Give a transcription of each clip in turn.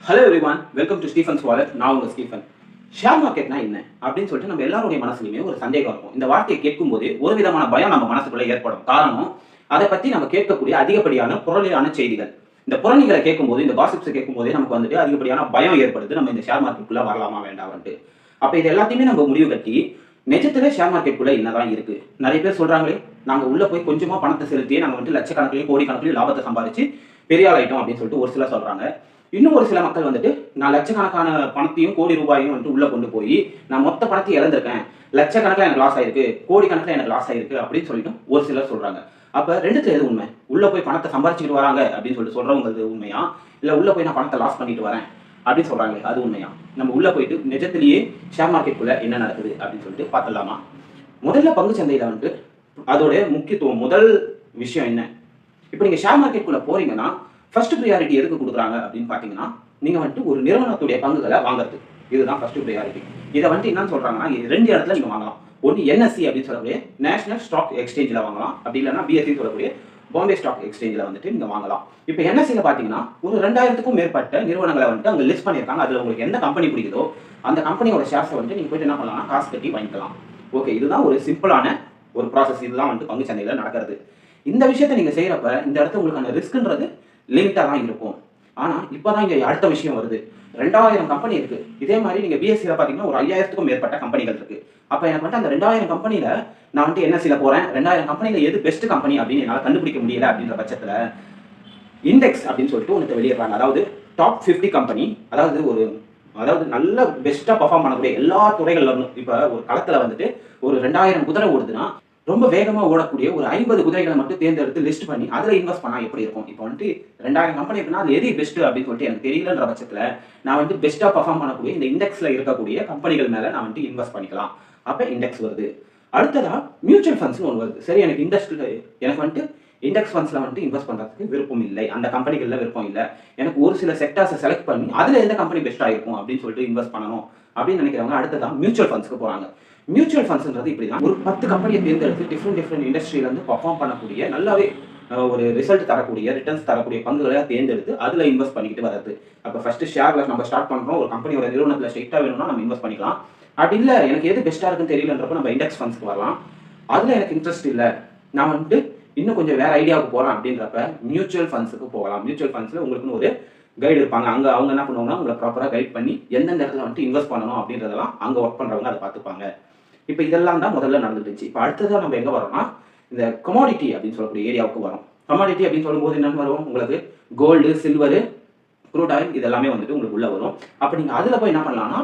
Hello everyone, welcome to Stephen's wallet. நான் உங்க Stephen. Share மார்க்கெட்னா என்ன அப்படின்னு சொல்லிட்டு நம்ம எல்லாருடைய மனசுலையுமே ஒரு சந்தேகம் இருக்கும். இந்த வார்த்தையை கேட்கும் போது ஒரு விதமான பயம் நம்ம மனசுக்குள்ள ஏற்படும். காரணம், அதை பத்தி நம்ம கேட்கக்கூடிய அதிகப்படியான புரளியான செய்திகள். இந்த புரணிகளை கேட்கும்போது, இந்த காசிப்ஸ் கேட்கும் போதே நமக்கு வந்துட்டு அதிகப்படியான பயம் ஏற்படுது. நம்ம இந்த ஷேர் மார்க்கெட்டுக்குள்ள வரலாமா வேண்டாம்ட்டு. அப்ப இது எல்லாத்தையுமே நம்ம முடிவு கட்டி நிஜத்திலே ஷேர் மார்க்கெட்டுக்குள்ள என்னதான் இருக்கு. நிறைய பேர் சொல்றாங்களே, நாங்க உள்ள போய் கொஞ்சமா பணத்தை செலுத்தியே நாங்க வந்து லட்சக்கணக்கிலையும் கோடிக்கணக்கிலையும் லாபத்தை சம்பாதிச்சு பெரிய ஆள் ஆயிட்டோம் அப்படின்னு சொல்லிட்டு ஒரு சிலர் சொல்றாங்க. இன்னும் ஒரு சில மக்கள் வந்துட்டு நான் லட்சக்கணக்கான பணத்தையும் கோடி ரூபாயும் வந்துட்டு உள்ள கொண்டு போய் நான் மொத்த பணத்தையும் இழந்திருக்கேன், லட்சக்கணக்கில் எனக்கு லாஸ் ஆயிருக்கு, கோடிக்கணக்கில் எனக்கு லாஸ் ஆயிருக்கு அப்படின்னு சொல்லிட்டு ஒரு சிலர் சொல்றாங்க. அப்ப ரெண்டுத்துல எது உண்மை? உள்ள போய் பணத்தை சம்பாதிச்சுட்டு வராங்க அப்படின்னு சொல்லிட்டு சொல்றவங்க உண்மையா, இல்ல உள்ள போய் நான் பணத்தை லாஸ் பண்ணிட்டு வரேன் அப்படின்னு சொல்றாங்க அது உண்மையா? நம்ம உள்ள போயிட்டு நிஜத்திலேயே ஷேர் மார்க்கெட்டுக்குள்ள என்ன நடக்குது அப்படின்னு சொல்லிட்டு பார்த்துடலாமா? முதல்ல பங்கு சந்தையில வந்துட்டு அதோட முக்கியத்துவம், முதல் விஷயம் என்ன? இப்போ நீங்க ஷேர் மார்க்கெட்டுக்குள்ள போறீங்கன்னா ஃபர்ஸ்ட் ப்ரியாரிட்டி எதுக்கு கொடுக்குறாங்க அப்படின்னு பார்த்தீங்கன்னா, நீங்க வந்துட்டு ஒரு நிறுவனத்துடைய பங்குகளை வாங்குறது. இதுதான் ஃபர்ஸ்ட் ப்ரியாரிட்டி. இதை வந்துட்டு என்னன்னு சொல்றாங்கன்னா, ரெண்டு இடத்துல நீங்க வாங்கலாம். ஒன்று என்எஸ்சி அப்படின்னு சொல்லக்கூடிய நேஷனல் ஸ்டாக் எக்ஸ்சேஞ்சில் வாங்கலாம், அப்படி இல்லைன்னா பிஎஸ்சி சொல்லக்கூடிய பாம்பே ஸ்டாக் எக்ஸ்சேஞ்சில் வந்துட்டு நீங்க வாங்கலாம். இப்போ என்எஸ்சியில் பார்த்தீங்கன்னா ஒரு 2000க்கும் மேற்பட்ட நிறுவனங்களை வந்துட்டு அங்கே லிஸ்ட் பண்ணியிருக்காங்க. அதில் உங்களுக்கு எந்த கம்பெனி பிடிக்குதோ அந்த கம்பெனியோட ஷேர்ஸை வந்துட்டு நீங்க போயிட்டு என்ன பண்ணலாம்னா காசு கட்டி வாங்கிக்கலாம். ஓகே, இதுதான் ஒரு சிம்பிளான ஒரு ப்ராசஸ். இதுதான் வந்துட்டு பங்கு சந்தையில் நடக்கிறது. இந்த விஷயத்தை நீங்க செய்யறப்ப இந்த இடத்துல உங்களுக்கான ரிஸ்க்ன்றது லிமிட்டா தான் இருக்கும். ஆனா இப்பதான் இங்க அடுத்த விஷயம் வருது. 2000 கம்பெனி இருக்கு. இதே மாதிரி நீங்க பிஎஸ்சில பாத்தீங்கன்னா ஒரு 5000க்கும் மேற்பட்ட கம்பெனிகள் இருக்கு. அப்ப எனக்கு வந்து அந்த 2000 கம்பெனில நான் வந்து என்எஸ்சில போறேன், 2000 கம்பெனில எது பெஸ்ட் கம்பெனி அப்படின்னு என்னால கண்டுபிடிக்க முடியல அப்படின்ற பட்சத்துல இண்டெக்ஸ் அப்படின்னு சொல்லிட்டு ஒன்று வெளியிடுறாங்க. அதாவது டாப் 50 கம்பெனி, அதாவது நல்ல பெஸ்டா பர்ஃபார்ம் பண்ணக்கூடிய எல்லா துறைகள்ல இருந்தும். இப்ப ஒரு களத்துல வந்துட்டு ஒரு 2000 குதிரை ஓடுதுன்னா ரொம்ப வேகமா ஓடக்கூடிய ஒரு 50 குதிரைகளை மட்டும் தேர்ந்தெடுத்து லிஸ்ட் பண்ணி அதுல இன்வெஸ்ட் பண்ணா எப்படி இருக்கும்? இப்போ வந்துட்டு 2000 கம்பெனி இருக்குன்னா அது எது பெஸ்ட் அப்படின்னு சொல்லிட்டு எனக்கு தெரியலன்ற பட்சத்துல நான் வந்து பெஸ்டா பர்ஃபார்ம் பண்ணக்கூடிய இந்த இண்டெக்ஸ்ல இருக்கக்கூடிய கம்பெனிகள் மேல நான் வந்து இன்வெஸ்ட் பண்ணிக்கலாம். அப்ப இண்டெக்ஸ் வருது. அடுத்ததா மியூச்சுவல் ஃபண்ட்ஸ்னு ஒன்று வருது. சரி, எனக்கு வந்துட்டு இண்டெக்ஸ் ஃபண்ட்ஸ்ல வந்துட்டு இன்வெஸ்ட் பண்றதுக்கு விருப்பம் இல்லை, அந்த கம்பெனிகள்ல விருப்பம் இல்லை, எனக்கு ஒரு சில செக்டார்ஸை செலக்ட் பண்ணி அதுல எந்த கம்பெனி பெஸ்டா இருக்கும் அப்படின்னு சொல்லிட்டு இன்வெஸ்ட் பண்ணணும் அப்படின்னு நினைக்கிறவங்க அடுத்ததான் மியூச்சுவல் ஃபண்ட்ஸ்க்கு போறாங்க. மியூச்சுவல் ஃபண்ட்ஸ்ன்றது இப்படிதான், ஒரு 10 கம்பெனியை தேர்ந்தெடுத்து டிஃப்ரெண்ட் இண்டஸ்ட்ரியில இருந்து பர்ஃபார்ம் பண்ணக்கூடிய நல்லாவே ஒரு ரிசல்ட் தரக்கூடிய ரிட்டர்ன்ஸ் தரக்கூடிய பங்குகளை தேர்ந்தெடுத்து அதுல இன்வெஸ்ட் பண்ணிக்கிட்டு வர்றது. அப்போ ஃபர்ஸ்ட் ஷேர்ல நம்ம ஸ்டார்ட் பண்றோம், ஒரு கம்பெனியோட நிறுவனத்துல ஸ்ட்ரெயிட்டா வேணும்னா நம்ம இன்வெஸ்ட் பண்ணிக்கலாம். அப்படி இல்லை எனக்கு எது பெஸ்டா இருக்குன்னு தெரியலன்றப்ப நம்ம இண்டெக்ஸ் ஃபண்ட்ஸ்க்கு வரலாம். அதுல எனக்கு இன்ட்ரெஸ்ட் இல்லை, நான் வந்துட்டு இன்னும் கொஞ்சம் வேற ஐடியாவுக்கு போறேன் அப்படின்றப்ப மியூச்சுவல் ஃபண்ட்ஸுக்கு போகலாம். மியூச்சுவல் ஃபண்ட்ஸ்ல உங்களுக்கு ஒரு கைடு இருப்பாங்க. அங்க அவங்க என்ன பண்ணுவாங்கன்னா உங்களை ப்ராப்பரா கைட் பண்ணி எந்தெந்த இடத்துல வந்துட்டு இன்வெஸ்ட் பண்ணணும் அப்படின்றதெல்லாம் அங்க ஒர்க் பண்றவங்க அதை பார்த்துப்பாங்க. இப்போ இதெல்லாம் தான் முதல்ல நடந்துச்சு. இப்போ அடுத்ததான் நம்ம எங்க வரோம்னா இந்த கமாடிட்டி அப்படின்னு சொல்லக்கூடிய ஏரியாவுக்கு வரும். கமாடிட்டி அப்படின்னு சொல்லும்போது என்னன்னு வரும்? உங்களுக்கு கோல்டு, சில்வர், க்ரூட் ஆயில் இதெல்லாமே வந்துட்டு உங்களுக்கு உள்ள வரும். அப்போ நீங்க அதுல போய் என்ன பண்ணலாம்னா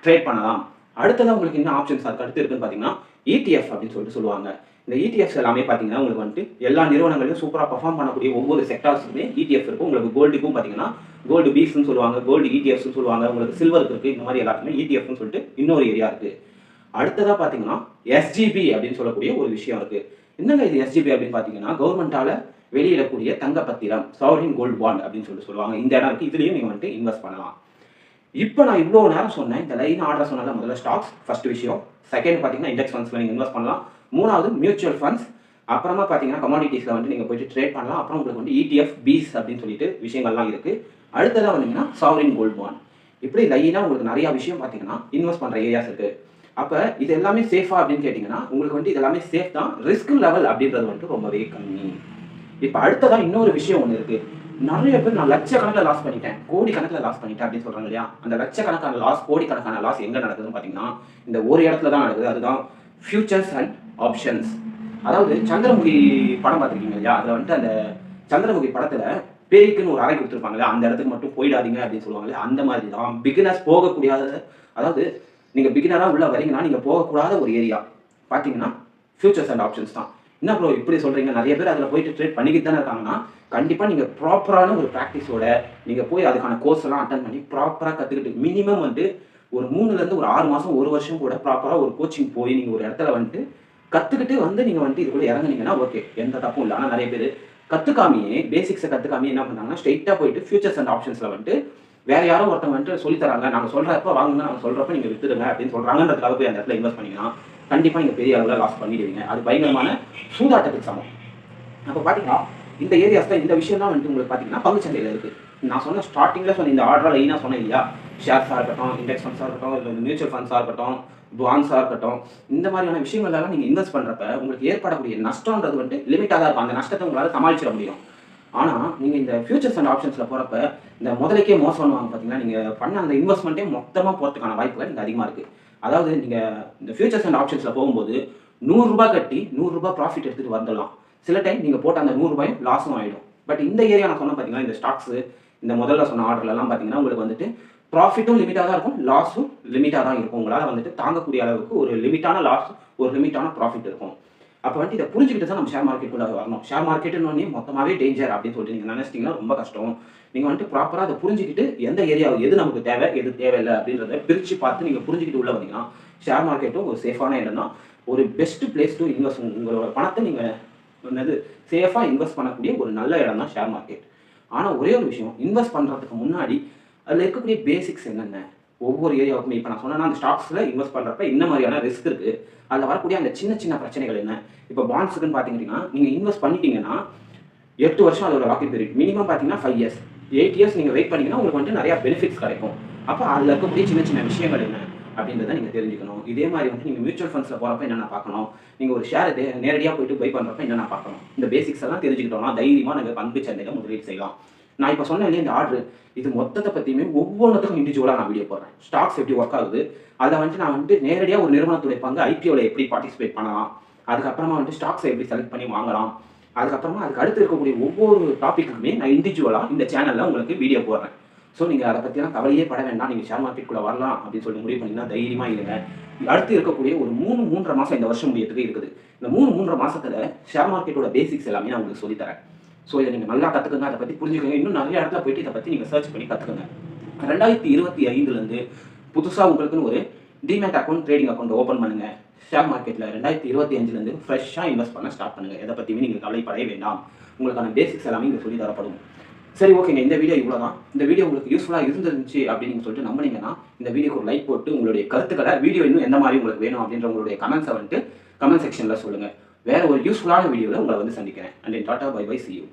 ட்ரேட் பண்ணலாம். அடுத்ததான் உங்களுக்கு என்ன ஆப்ஷன்ஸ் அதுக்கு அடுத்து இருக்குன்னு பாத்தீங்கன்னா ETF அப்படின்னு சொல்லிட்டு சொல்லுவாங்க. இந்த ETFs எல்லாமே பாத்தீங்கன்னா உங்களுக்கு வந்துட்டு எல்லா நிறுவனங்களையும் சூப்பரா பர்ஃபார்ம் பண்ணக்கூடிய ஒவ்வொரு செக்டார்ஸுக்குமே ETF இருக்கும். உங்களுக்கு கோல்டுக்கும் பாத்தீங்கன்னா கோல்டு பீஸ்ன்னு சொல்லுவாங்க, கோல்டு ETFs சொல்லுவாங்க, உங்களுக்கு சில்வருக்கு இருக்கு. இந்த மாதிரி எல்லாருக்குமே ETFன்னு சொல்லிட்டு இன்னொரு ஏரியா இருக்கு. அடுத்ததா பாத்தீங்கன்னா SGB அப்படின்னு சொல்லக்கூடிய ஒரு விஷயம் இருக்கு. என்னங்க இது SGB அப்படின்னு பாத்தீங்கன்னா கவர்மெண்டால வெளியிடக்கூடிய தங்க பத்திரம், சாவரின் கோல்டு பாண்ட் அப்படின்னு சொல்லுவாங்க. இந்த இடம் இருக்கு. இதுலயும் நீங்க வந்துட்டு இன்வெஸ்ட் பண்ணலாம். இப்போ நான் இவ்வளவு நேரம் சொன்னேன், இந்த லைன் ஆர்டர் சொன்னல முதல்ல ஸ்டாக்ஸ் ஃபர்ஸ்ட் விஷயம், செகண்ட் பாத்தீங்கன்னா இண்டெக்ஸ் ஃபண்ட்ஸ்ல நீங்க இன்வெஸ்ட் பண்ணலாம், மூணாவது மியூச்சுவல் ஃபண்ட்ஸ், அப்புறமா பாத்தீங்கன்னா கமாடிட்டிஸ்ல வந்து நீங்க போயிட்டு ட்ரேட் பண்ணலாம். அப்புறம் உங்களுக்கு வந்து ETF, பீஸ் அப்படின்னு சொல்லிட்டு விஷயங்கள்லாம் இருக்கு. அடுத்ததா வந்தீங்கன்னா சாவரின் கோல்டு பாண்ட். இப்படி லைனா உங்களுக்கு நிறைய விஷயம் பாத்தீங்கன்னா இன்வெஸ்ட் பண்ற ஏரியாஸ் இருக்கு. அப்ப இது எல்லாமே சேஃபா அப்படின்னு கேட்டீங்கன்னா உங்களுக்கு வந்து இது எல்லாமே சேஃப் தான். ரிஸ்க் லெவல் அப்படின்றது வந்து ரொம்பவே கம்மி. இப்ப அடுத்ததா இன்னொரு விஷயம் ஒண்ணு இருக்கு. நிறைய பேர் நான் லட்சக்கணக்கில் லாஸ் பண்ணிட்டேன், கோடிக்கணக்கில் லாஸ் பண்ணிட்டேன் அப்படின்னு சொல்றாங்க இல்லையா? அந்த லட்சக்கணக்கான லாஸ், கோடிக்கணக்கான லாஸ் எங்க நடக்குதுன்னு பாத்தீங்கன்னா இந்த ஒரு இடத்துல தான் நடக்குது. அதுதான் ஃபியூச்சர்ஸ் அண்ட் ஆப்ஷன்ஸ். அதாவது சந்திரமுகி படம் பார்த்துருக்கீங்க இல்லையா? அதுல வந்துட்டு அந்த சந்திரமுகி படத்துல பேய்க்குன்னு ஒரு அறை கொடுத்துருப்பாங்க, அந்த இடத்துக்கு மட்டும் போயிடாதீங்க அப்படின்னு சொல்லுவாங்க. அந்த மாதிரி தான் பிகினர்ஸ் போகக்கூடிய, அதாவது நீங்க பிகினரா உள்ள வரீங்கன்னா நீங்க போகக்கூடாத ஒரு ஏரியா பாத்தீங்கன்னா ஃபியூச்சர்ஸ் அண்ட் ஆப்ஷன்ஸ் தான். என்ன ப்ரோ இப்படி சொல்றீங்க? நிறைய பேர் அதுல போயிட்டு ட்ரேட் பண்ணிக்கிட்டு தானே இருக்காங்கன்னா கண்டிப்பா நீங்க ப்ராப்பரான ஒரு ப்ராக்டிஸோட நீங்க போய் அதுக்கான கோர்ஸ் எல்லாம் அட்டன் பண்ணி ப்ராப்பரா கத்துக்கிட்டு மினிமம் வந்து ஒரு 3ல இருந்து ஒரு 6 மாசம், ஒரு வருஷம் கூட ப்ராப்பரா ஒரு கோச்சிங் போய் நீங்க ஒரு இடத்துல வந்துட்டு கத்துக்கிட்டு வந்து நீங்க வந்துட்டு இதுக்குள்ள இறங்குனீங்கன்னா ஓகே, எந்த தப்பும் இல்லை. ஆனா நிறைய பேர் கத்துக்காமையே, பேசிக்ஸை கத்துக்காமையே என்ன பண்ணாங்கன்னா ஸ்ட்ரெயிட்டா போயிட்டு ஃபியூச்சர்ஸ் அண்ட் ஆப்ஷன்ஸ்ல வந்துட்டு வேற யாரோ ஒருத்தவங்க வந்துட்டு சொல்லி தராங்க, நாங்க சொல்றப்ப வாங்குங்க, நாங்க சொல்றப்ப நீங்க வித்துடுங்க அப்படின்னு சொல்றாங்கன்றதுக்காக போய் அந்த இடத்துல இன்வெஸ்ட் பண்ணீங்கன்னா கண்டிப்பா நீங்க பெரிய அளவுல லாஸ் பண்ணிடுவீங்க. அது பயங்கரமான சூதாட்டத்துக்கு சமம். அப்ப பாத்தீங்கன்னா இந்த ஏரியாஸ்ல இந்த விஷயம் தான் வந்துட்டு உங்களுக்கு பாத்தீங்கன்னா பங்கு சந்தையில இருக்கு. நான் சொன்ன ஸ்டார்டிங்கில் சொன்ன இந்த ஆர்டராக லைனாக சொன்னேன் இல்லையா, ஷேர்ஸாக இருக்கட்டும், இண்டெக்ஸ் ஃபண்ட்ஸாக இருக்கட்டும், இல்லை மியூச்சுவல் ஃபண்ட்ஸாக இருக்கட்டும், பாண்ட்ஸாக இருக்கட்டும், இந்த மாதிரியான விஷயங்கள்லாம் நீங்கள் இன்வெஸ்ட் பண்ணுறப்ப உங்களுக்கு ஏற்படக்கூடிய நஷ்டன்றது வந்துட்டு லிமிட்டாக தான் இருக்கும். அந்த நஷ்டத்தை உங்களால் சமாளிச்சிட முடியும். ஆனால் நீங்கள் இந்த ஃபியூச்சர்ஸ் அண்ட் ஆப்ஷன்ஸில் போகிறப்ப இந்த முதலைக்கே மோசம் பண்ணுவாங்க பார்த்தீங்கன்னா, நீங்கள் பண்ண அந்த இன்வெஸ்ட்மெண்ட்டே மொத்தமாக போகிறதுக்கான வாய்ப்புகள் இங்கே அதிகமாக இருக்குது. அதாவது நீங்கள் இந்த ஃபியூச்சர்ஸ் அண்ட் ஆப்ஷன்ஸில் போகும்போது ₹100 கட்டி ₹100 ப்ராஃபிட் எடுத்துகிட்டு வந்துடலாம். சில டைம் நீங்கள் போட்ட அந்த ₹100 லாஸும் ஆகிடும். பட் இந்த ஏரியா நான் சொன்ன பார்த்தீங்கன்னா, இந்த ஸ்டாக்ஸு இந்த முதல்ல சொன்ன ஆர்டர்லாம் பார்த்தீங்கன்னா உங்களுக்கு வந்துட்டு ப்ராஃபிட்டும் லிமிட்டாக தான் இருக்கும், லாஸும் லிமிட்டாக தான் இருக்கும். உங்களால் வந்துட்டு தாங்கக்கூடிய அளவுக்கு ஒரு லிமிட்டான லாஸ், ஒரு லிமிட்டான ப்ராஃபிட் இருக்கும். அப்போ வந்துட்டு இதை புரிஞ்சுக்கிட்டு தான் நம்ம ஷேர் மார்க்கெட்டுக்குள்ளே வரணும். ஷேர் மார்க்கெட்டுன்னு மொத்தமாகவே டேஞ்சர் அப்படின்னு சொல்லிட்டு நீங்கள் நினைச்சிட்டிங்கன்னா ரொம்ப கஷ்டம். நீங்கள் வந்துட்டு ப்ராப்பராக அதை புரிஞ்சுக்கிட்டு எந்த ஏரியாவுக்கு எது நமக்கு தேவை, எது தேவையில்லை அப்படின்றத பிரித்து பார்த்து நீங்கள் புரிஞ்சுக்கிட்டு உள்ள வந்தீங்கன்னா ஷேர் மார்க்கெட்டும் ஒரு சேஃபான இடம் தான். ஒரு பெஸ்ட் பிளேஸ் டு இன்வெஸ்ட். உங்களோட பணத்தை நீங்கள் என்னது சேஃபாக இன்வெஸ்ட் பண்ணக்கூடிய ஒரு நல்ல இடம் தான் ஷேர் மார்க்கெட். ஆனால் ஒரே ஒரு விஷயம், இன்வெஸ்ட் பண்ணுறதுக்கு முன்னாடி அதில் இருக்கக்கூடிய பேசிக்ஸ் என்னென்ன, ஒவ்வொரு ஏரியாவுக்குமே இப்போ நான் சொன்னேன்னா அந்த ஸ்டாக்ஸில் இன்வெஸ்ட் பண்ணுறப்ப என்ன மாதிரியான ரிஸ்க் இருக்குது, அதில் வரக்கூடிய அந்த சின்ன சின்ன பிரச்சனைகள் என்ன. இப்போ பாண்ட்ஸுக்குன்னு பார்த்தீங்கன்னா நீங்கள் இன்வெஸ்ட் பண்ணிட்டீங்கன்னா 8 வருஷம் அதோட லாக்கிங் பீரியட், மினிமம் பார்த்தீங்கன்னா 5 இயர்ஸ், 8 இயர்ஸ் நீங்கள் வெயிட் பண்ணிங்கன்னா உங்களுக்கு வந்துட்டு நிறையா பெனிஃபிட்ஸ் கிடைக்கும். அப்போ அதில் இருக்கக்கூடிய சின்ன சின்ன விஷயங்கள் என்ன அப்படின்றத நீங்கள் தெரிஞ்சுக்கணும். இதே மாதிரி வந்து நீங்கள் மியூச்சுவல் ஃபண்ட்ஸில் போகிறப்ப என்னென்ன பார்க்கணும், நீங்கள் ஒரு ஷேரை நேரடியாக போயிட்டு பை பண்ணுறப்ப என்னென்ன பார்க்கணும், இந்த பேசிக்ஸ் எல்லாம் தெரிஞ்சுக்கிட்டோம்னா தைரியமாக நீங்கள் பங்கு சந்தையில் முதலீடு செய்யலாம். நான் இப்போ சொன்னேன் இல்லையா இந்த ஆர்டர், இது மொத்தத்தை பற்றியுமே ஒவ்வொன்றுத்துக்கும் இண்டிவிஜுவலாக நான் வீடியோ போடுறேன். ஸ்டாக்ஸ் எப்படி ஒர்க் ஆகுது, அதை வந்துட்டு நான் வந்துட்டு நேரடியாக ஒரு நிறுவனத்துடைய பங்கு ஐபிஓவில் எப்படி பார்ட்டிசிபேட் பண்ணலாம், அதுக்கப்புறமா வந்துட்டு ஸ்டாக்ஸை எப்படி செலக்ட் பண்ணி வாங்கலாம், அதுக்கப்புறமா அதுக்கு அடுத்து இருக்கக்கூடிய ஒவ்வொரு டாப்பிக்குமே நான் இண்டிவிஜுவலாக இந்த சேனலில் உங்களுக்கு வீடியோ போடுறேன். ஸோ நீங்கள் அதை பற்றிலாம் கவலையே பட வேண்டாம். நீங்கள் ஷேர் மார்க்கெட்டுக்குள்ளே வரலாம் அப்படின்னு சொல்லி முடிவு பண்ணிங்கன்னா தைரியமாக இருங்க. அடுத்து இருக்கக்கூடிய ஒரு 3-3.5 மாதம் இந்த வருஷம் முடியறதுக்கு இருக்குது. இந்த 3-3.5 மாதத்தில் ஷேர் மார்க்கெட்டோட பேசிக்ஸ் எல்லாமே நான் உங்களுக்கு சொல்லித்தரேன். ஸோ இதை நீங்கள் நல்லா கற்றுக்குங்க, அதை பற்றி புரிஞ்சுக்கோங்க. இன்னும் நிறைய இடத்துல போயிட்டு இதை பற்றி நீங்கள் சர்ச் பண்ணி கற்றுக்குங்க. 2025 புதுசாக உங்களுக்குன்னு ஒரு demat account, trading account open பண்ணுங்கள். ஷேர் மார்க்கெட்டில் 2025 ஃப்ரெஷ்ஷாக இன்வெஸ்ட் பண்ண ஸ்டார்ட் பண்ணுங்கள். எதை பற்றியுமே நீங்கள் கவலைப்படவே வேண்டாம். உங்களுக்கான பேசிக்ஸ் எல்லாமே இங்கே சொல்லி தரப்படும். சரி, ஓகேங்க. இந்த வீடியோ இவ்வளோ தான். இந்த வீடியோ உங்களுக்கு யூஸ்ஃபுல்லாக இருந்துருந்துச்சு அப்படின்னு சொல்லிட்டு நம்பினீங்கன்னா இந்த வீடியோக்கு ஒரு லைக் போட்டு உங்களுடைய கருத்துக்களை, வீடியோ இன்னும் எந்த மாதிரி உங்களுக்கு வேணும் அப்படின்ற உங்களுடைய கமெண்ட்ஸை வந்துட்டு கமெண்ட் செக்ஷனில் சொல்லுங்கள். வேறு ஒரு யூஸ்ஃபுல்லான வீடியோவில் உங்களை வந்து சந்திக்கிறேன். And tata, bye bye, see you.